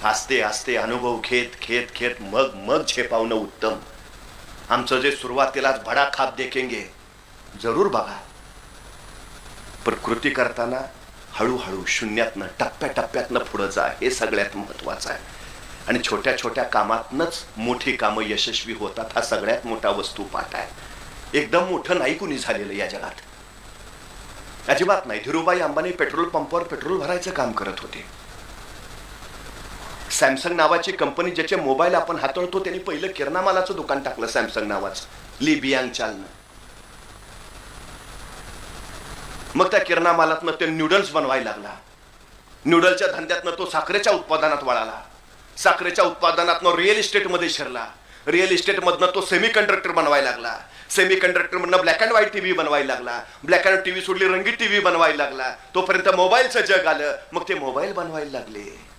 आस्ते आस्ते अनुभव घेत घेत घेत मग मग झेपावणं उत्तम. आमचं जे सुरुवातीलाच बडा खाप देखेंगे जरूर बघा, पण कृती करताना हळूहळू शून्यातनं टप्प्याटप्प्यातनं पुढं जा, हे सगळ्यात महत्वाचं आहे. आणि छोट्या छोट्या कामातनंच मोठी कामं यशस्वी होतात, हा सगळ्यात मोठा वस्तुपाठ आहे. एकदम मोठं नाही कुणी झालेलं या जगात, अजिबात नाही. धीरूभाई अंबानी पेट्रोल पंपावर पेट्रोल भरायचं काम करत होते. सॅमसंग नावाची कंपनी, ज्याचे मोबाईल आपण हाताळतो, त्यांनी पहिलं किराणा मालाचं दुकान टाकलं सॅमसंग नावाचं, ली बियांग चालनं. मग त्या किराणा मालातनं ते न्यूडल्स बनवायला लागला. न्यूडलच्या धंद्यातनं तो साखरेच्या उत्पादनात वळाला. साखरेच्या उत्पादनातनं रिअल इस्टेटमध्ये शिरला. रिअल इस्टेटमधनं तो सेमी कंडक्टर बनवायला लागला. सेमी कंडक्टरमधनं ब्लॅक अँड व्हाईट टीव्ही बनवायला लागला. ब्लॅक अँड टीव्ही सोडली रंगीत टीव्ही बनवायला लागला. तोपर्यंत मोबाईलचं जग आलं. मग ते मोबाईल बनवायला लागले.